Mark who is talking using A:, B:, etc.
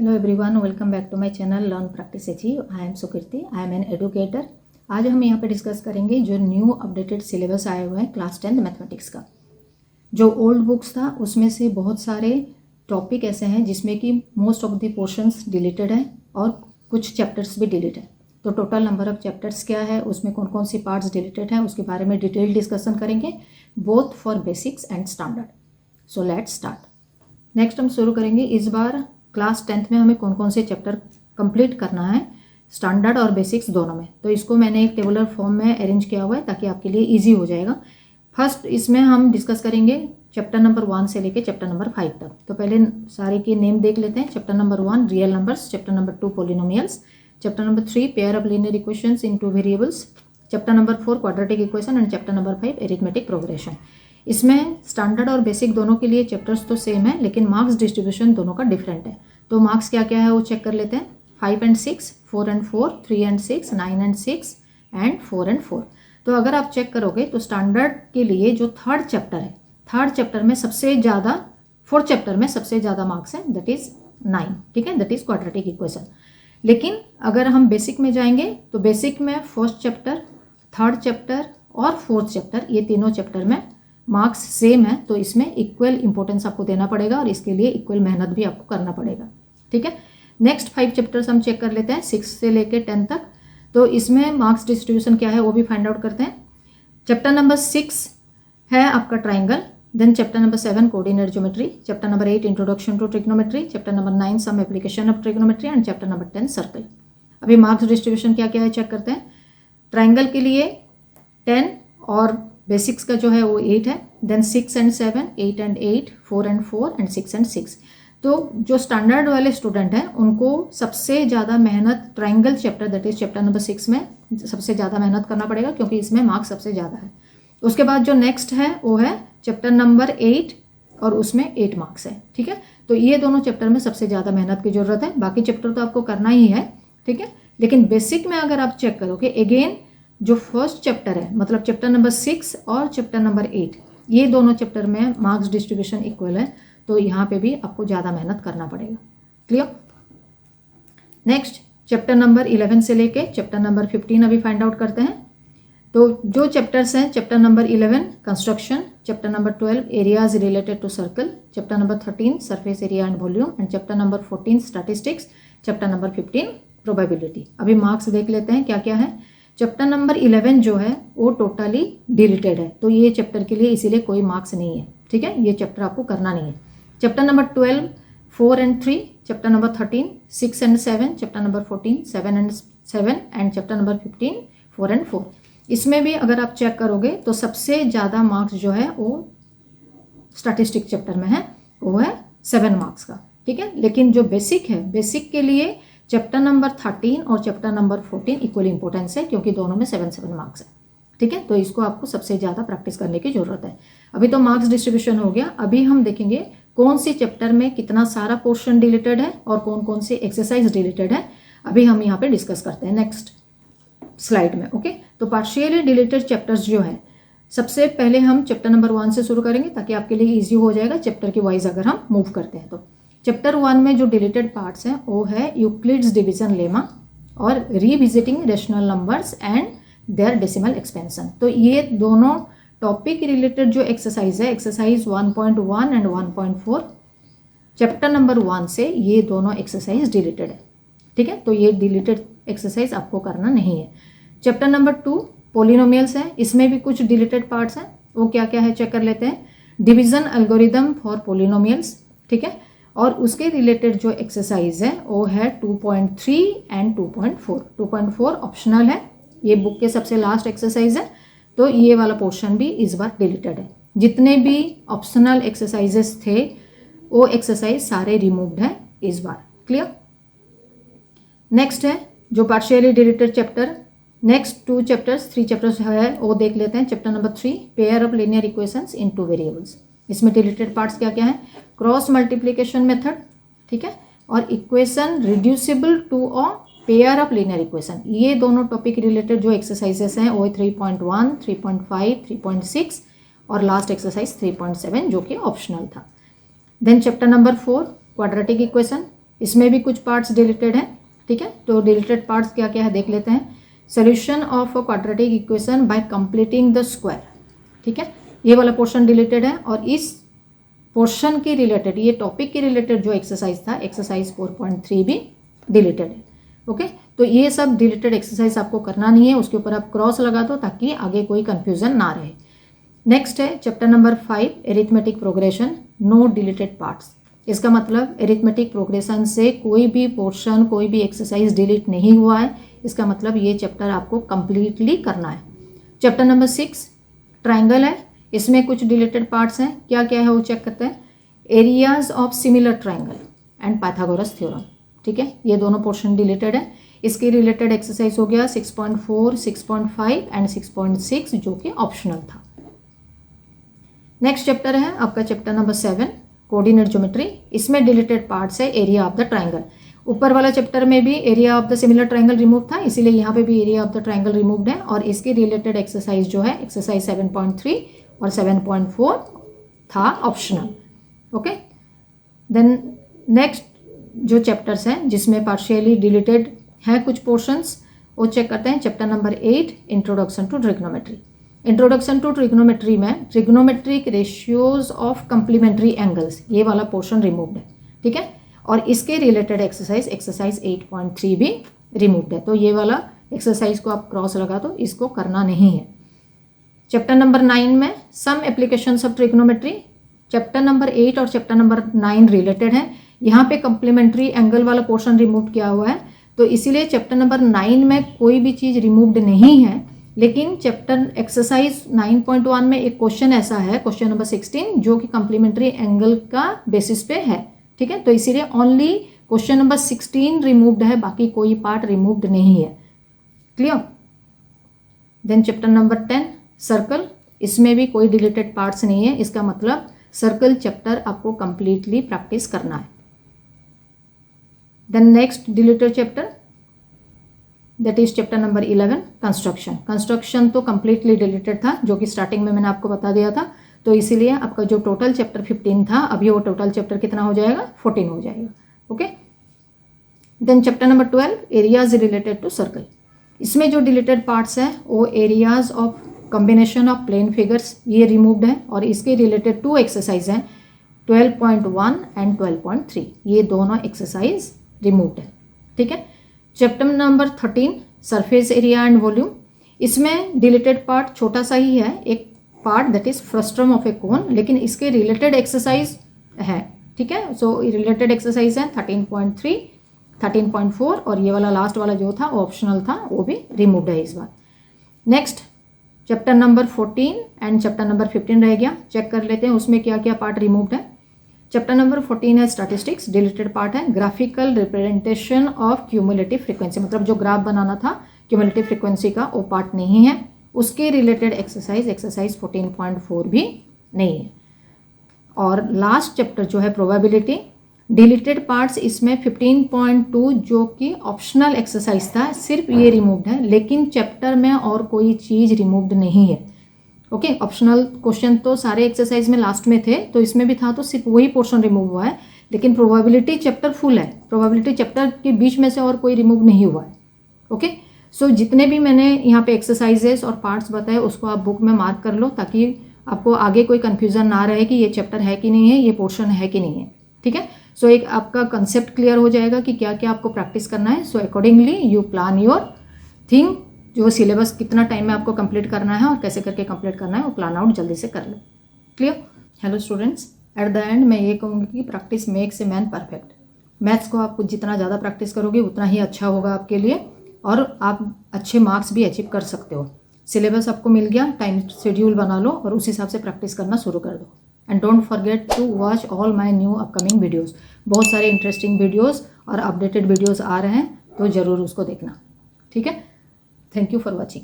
A: Hello everyone, welcome back to my channel learn practice achieve. I am Sukriti, I am an educator. आज हम यहाँ पे discuss करेंगे जो न्यू अपडेटेड सिलेबस आया हुआ है क्लास 10 मैथमेटिक्स का। जो ओल्ड बुक्स था उसमें से बहुत सारे टॉपिक ऐसे हैं जिसमें कि most of the portions deleted है और कुछ चैप्टर्स भी डिलीट है। तो टोटल नंबर ऑफ चैप्टर्स क्या है, उसमें कौन कौन सी पार्ट्स डिलीटेड हैं, उसके बारे में डिटेल डिस्कशन करेंगे, both for basics and standard. So let's start. Next हम शुरू करेंगे इस बार क्लास 10th में हमें कौन कौन से चैप्टर कंप्लीट करना है, स्टैंडर्ड और बेसिक्स दोनों में। तो इसको मैंने एक टेबुलर फॉर्म में अरेंज किया हुआ है ताकि आपके लिए इजी हो जाएगा। फर्स्ट इसमें हम डिस्कस करेंगे चैप्टर नंबर 1 से लेके चैप्टर नंबर 5 तक। तो पहले सारे के नेम देख लेते हैं। Chapter number 1 real numbers, chapter number 2 polynomials, chapter number 3 pair of linear equations in 2 variables, chapter number 4 quadratic equation and chapter number 5 arithmetic progression. इसमें स्टैंडर्ड और बेसिक दोनों के लिए चैप्टर्स तो सेम है, लेकिन मार्क्स डिस्ट्रीब्यूशन दोनों का डिफरेंट है। तो मार्क्स क्या क्या है वो चेक कर लेते हैं। 5 and 6, 4 and 4, 3 and 6, 9 and 6 and 4 and 4। तो अगर आप चेक करोगे तो स्टैंडर्ड के लिए जो थर्ड चैप्टर है, थर्ड चैप्टर में सबसे ज़्यादा, फोर्थ चैप्टर में सबसे ज़्यादा मार्क्स है, दैट इज़ 9। ठीक है, दैट इज़ क्वाड्रेटिक इक्वेशन। लेकिन अगर हम बेसिक में जाएंगे तो बेसिक में फर्स्ट चैप्टर, थर्ड चैप्टर और फोर्थ चैप्टर, ये तीनों चैप्टर में मार्क्स सेम है। तो इसमें इक्वल इंपॉर्टेंस आपको देना पड़ेगा और इसके लिए इक्वल मेहनत भी आपको करना पड़ेगा। ठीक है, नेक्स्ट 5 चैप्टर्स हम चेक कर लेते हैं 6 से लेके 10 तक। तो इसमें मार्क्स डिस्ट्रीब्यूशन क्या है वो भी फाइंड आउट करते हैं। चैप्टर नंबर 6 है आपका triangle, then chapter number 7 coordinate geometry, chapter number 8 introduction to trigonometry, chapter number 9 some application of trigonometry and chapter number 10 circle. अभी मार्क्स डिस्ट्रीब्यूशन क्या क्या है चेक करते हैं। ट्राइंगल के लिए 10 और बेसिक्स का जो है वो 8 है, then 6 and 7, 8 and 8, 4 and 4 and 6 and 6। तो जो स्टैंडर्ड वाले स्टूडेंट हैं उनको सबसे ज़्यादा मेहनत triangle chapter, that is chapter number 6 में सबसे ज़्यादा मेहनत करना पड़ेगा क्योंकि इसमें मार्क्स सबसे ज़्यादा है। उसके बाद जो नेक्स्ट है वो है चैप्टर नंबर 8 और उसमें 8 मार्क्स है। ठीक है, तो ये दोनों चैप्टर में सबसे ज़्यादा मेहनत की ज़रूरत है। बाकी चैप्टर तो आपको करना ही है। ठीक है, लेकिन बेसिक में अगर आप चेक करोगे अगेन जो फर्स्ट चैप्टर है, मतलब चैप्टर नंबर 6 और चैप्टर नंबर 8, ये दोनों चैप्टर में मार्क्स डिस्ट्रीब्यूशन इक्वल है। तो यहाँ पे भी आपको ज़्यादा मेहनत करना पड़ेगा। क्लियर। नेक्स्ट चैप्टर नंबर 11 से लेके चैप्टर नंबर 15 अभी फाइंड आउट करते हैं। तो जो चैप्टर्स हैं, chapter number 11 construction, chapter number 12 areas related to circle, chapter number 13 surface area and volume and chapter number 14 statistics, chapter number 15 probability. अभी marks देख लेते हैं क्या क्या है। चैप्टर नंबर 11 जो है वो टोटली डिलीटेड है, तो ये चैप्टर के लिए इसीलिए कोई मार्क्स नहीं है। ठीक है, ये चैप्टर आपको करना नहीं है। Chapter number 12 4 and 3, chapter number 13 6 and 7, chapter number 14 7 and 7 and chapter number 15 4 and 4। इसमें भी अगर आप चेक करोगे तो सबसे ज़्यादा मार्क्स जो है वो स्टैटिस्टिक चैप्टर में है, वो है 7 मार्क्स का। ठीक है, लेकिन जो बेसिक है, बेसिक के लिए चैप्टर नंबर 13 और चैप्टर नंबर 14 इक्वल इंपॉर्टेंस है क्योंकि दोनों में 7 मार्क्स है। ठीक है, तो इसको आपको सबसे ज़्यादा प्रैक्टिस करने की ज़रूरत है। अभी तो मार्क्स डिस्ट्रीब्यूशन हो गया। अभी हम देखेंगे कौन सी चैप्टर में कितना सारा पोर्शन डिलीटेड है और कौन कौन सी एक्सरसाइज डिलीटेड है, अभी हम यहाँ पे डिस्कस करते हैं नेक्स्ट स्लाइड में। ओके, तो पार्शियली डिलीटेड चैप्टर्स जो है, सबसे पहले हम चैप्टर नंबर 1 से शुरू करेंगे ताकि आपके लिए ईजी हो जाएगा चैप्टर की वाइज अगर हम मूव करते हैं। तो चैप्टर 1 में जो डिलीटेड पार्ट्स हैं वो है यूक्लिड्स डिवीजन लेमा और revisiting rational numbers and their decimal expansion. तो ये दोनों टॉपिक रिलेटेड जो एक्सरसाइज है, एक्सरसाइज 1.1 एंड 1.4, चैप्टर नंबर 1 से ये दोनों एक्सरसाइज डिलीटेड है। ठीक है, तो ये डिलीटेड एक्सरसाइज आपको करना नहीं है। चैप्टर नंबर 2 पॉलिनोमियल्स है, इसमें भी कुछ डिलीटेड पार्ट्स हैं। वो क्या क्या है चेक कर लेते हैं। डिवीजन एल्गोरिदम फॉर पॉलिनोमियल्स, ठीक है, और उसके रिलेटेड जो एक्सरसाइज है वो है 2.3 एंड 2.4। 2.4 ऑप्शनल है, ये बुक के सबसे लास्ट एक्सरसाइज है, तो ये वाला पोर्शन भी इस बार डिलीटेड है। जितने भी ऑप्शनल एक्सरसाइजेस थे वो एक्सरसाइज सारे रिमूव्ड है इस बार। क्लियर। नेक्स्ट है जो partially deleted chapter, next 2 chapters 3 chapters है वो देख लेते हैं। Chapter number 3 pair of linear equations in 2 variables. इसमें डिलीटेड पार्ट्स क्या क्या है। क्रॉस मल्टीप्लिकेशन मेथड, ठीक है, और equation reducible to a pair of linear equation. ये दोनों टॉपिक रिलेटेड जो एक्सरसाइजेस हैं वो 3.1, 3.5, 3.6 और लास्ट एक्सरसाइज 3.7 जो कि ऑप्शनल था। Then chapter number 4 quadratic equation, इसमें भी कुछ पार्ट्स डिलीटेड हैं, ठीक है। तो डिलीटेड पार्ट्स क्या क्या है देख लेते हैं। Solution of a quadratic equation by completing the square, ठीक है, ये वाला पोर्शन डिलीटेड है। और इस पोर्शन के रिलेटेड, ये टॉपिक के रिलेटेड जो एक्सरसाइज था, एक्सरसाइज 4.3 भी डिलीटेड है, ओके। तो ये सब डिलीटेड एक्सरसाइज आपको करना नहीं है, उसके ऊपर आप क्रॉस लगा दो ताकि आगे कोई कंफ्यूजन ना रहे। नेक्स्ट है chapter number 5 arithmetic progression, no deleted parts. इसका मतलब एरिथमेटिक प्रोग्रेशन से कोई भी पोर्शन, कोई भी एक्सरसाइज डिलीट नहीं हुआ है, इसका मतलब ये चैप्टर आपको कंप्लीटली करना है। चैप्टर नंबर 6 ट्राइंगल है, इसमें कुछ डिलीटेड पार्ट्स हैं, क्या क्या है वो चेक करते हैं। Areas of similar triangle and Pythagoras theorem, ठीक है, ये दोनों पोर्शन डिलीटेड है। इसके रिलेटेड एक्सरसाइज हो गया 6.4, 6.5 एंड 6.6 जो कि ऑप्शनल था। नेक्स्ट चैप्टर है आपका चैप्टर नंबर 7 कोऑर्डिनेट ज्योमेट्री, इसमें डिलीटेड पार्ट्स है एरिया ऑफ द ट्राइंगल। ऊपर वाला चैप्टर में भी area of the similar triangle remove था, इसीलिए यहाँ पे भी area of the triangle removed है। और इसके रिलेटेड एक्सरसाइज जो है एक्सरसाइज 7.3 और 7.4 था ऑप्शनल, ओके। देन नेक्स्ट जो चैप्टर्स हैं जिसमें पार्शियली डिलीटेड है कुछ पोर्शंस, वो चेक करते हैं। Chapter number 8 introduction to trigonometry. Introduction to trigonometry में trigonometric ratios of complementary angles, ये वाला पोर्शन रिमूव्ड है, ठीक है। और इसके रिलेटेड एक्सरसाइज एक्सरसाइज 8.3 भी रिमूव्ड है। तो ये वाला एक्सरसाइज को आप क्रॉस लगा दो, इसको करना नहीं है। चैप्टर नंबर 9 में some applications of trigonometry, chapter number 8 और चैप्टर नंबर 9 रिलेटेड है। यहाँ पे कंप्लीमेंट्री एंगल वाला पोर्शन रिमूव किया हुआ है, तो इसीलिए चैप्टर नंबर 9 में कोई भी चीज़ रिमूव्ड नहीं है। लेकिन चैप्टर एक्सरसाइज 9.1 में एक क्वेश्चन ऐसा है, क्वेश्चन नंबर 16, जो कि कंप्लीमेंट्री एंगल का बेसिस पे है, ठीक है। तो इसीलिए ओनली क्वेश्चन नंबर 16 रिमूव्ड है, बाकी कोई पार्ट रिमूव्ड नहीं है, clear. Then chapter number 10 circle, इसमें भी कोई डिलीटेड पार्ट्स नहीं है, इसका मतलब सर्कल चैप्टर आपको कंप्लीटली प्रैक्टिस करना है। Then next deleted chapter that is chapter number 11 construction. Construction तो कंप्लीटली डिलीटेड था, जो कि स्टार्टिंग में मैंने आपको बता दिया था। तो इसीलिए आपका जो टोटल चैप्टर 15 था, अभी वो टोटल चैप्टर कितना हो जाएगा, 14 हो जाएगा, okay. Then chapter number 12 areas related to circle, इसमें जो डिलीटेड पार्ट्स हैं वो areas of combination of plane figures, ये रिमूव्ड है। और इसके रिलेटेड 2 एक्सरसाइज हैं 12.1 एंड 12.3, ये दोनों एक्सरसाइज रिमूव्ड है, ठीक है। Chapter number 13 surface area and volume, इसमें डिलीटेड पार्ट छोटा सा ही है, एक part that is frustum of a cone, लेकिन इसके रिलेटेड एक्सरसाइज है, ठीक है। सो रिलेटेड एक्सरसाइज है 13.3, 13.4 और ये वाला लास्ट वाला जो था वो ऑप्शनल था, वो भी रिमूव्ड है इस बार। Next chapter number 14 and chapter number 15 रह गया, चेक कर लेते हैं उसमें क्या क्या पार्ट रिमूव्ड है। चैप्टर नंबर 14 है स्टैटिस्टिक्स, डिलीटेड पार्ट है graphical representation of cumulative frequency, मतलब जो ग्राफ बनाना था क्यूमुलेटिव फ्रीक्वेंसी का, वो पार्ट नहीं है। उसके रिलेटेड एक्सरसाइज 14.4 भी नहीं है। और लास्ट चैप्टर जो है प्रोबेबिलिटी, डिलीटेड पार्ट्स इसमें 15.2 जो कि ऑप्शनल एक्सरसाइज था, सिर्फ ये रिमूव्ड है, लेकिन चैप्टर में और कोई चीज़ रिमूव्ड नहीं है, ओके। ऑप्शनल क्वेश्चन तो सारे एक्सरसाइज में लास्ट में थे, तो इसमें भी था, तो सिर्फ वही पोर्शन रिमूव हुआ है। लेकिन प्रोबेबिलिटी चैप्टर फुल है, प्रोबेबिलिटी चैप्टर के बीच में से और कोई रिमूव नहीं हुआ है, ओके। सो जितने भी मैंने यहाँ पे एक्सरसाइजेस और पार्ट्स बताए उसको आप बुक में मार्क कर लो, ताकि आपको आगे कोई कन्फ्यूज़न ना रहे कि ये चैप्टर है कि नहीं है, ये पोर्शन है कि नहीं है, ठीक है। सो एक आपका कंसेप्ट क्लियर हो जाएगा कि क्या क्या आपको प्रैक्टिस करना है। So accordingly you plan your thing, जो सिलेबस कितना टाइम में आपको कंप्लीट करना है और कैसे करके कंप्लीट करना है वो प्लान आउट जल्दी से कर लो, clear. Hello students, at the end मैं ये कहूँगी कि practice makes a man perfect. Maths को आप जितना ज़्यादा प्रैक्टिस करोगे उतना ही अच्छा होगा आपके लिए, और आप अच्छे मार्क्स भी अचीव कर सकते हो। सिलेबस आपको मिल गया, टाइम शेड्यूल बना लो और उस हिसाब से प्रैक्टिस करना शुरू कर दो। And don't forget to watch all my new upcoming videos, बहुत सारे इंटरेस्टिंग वीडियोज़ और अपडेटेड वीडियोज़ आ रहे हैं, तो ज़रूर उसको देखना, ठीक है। Thank you for watching.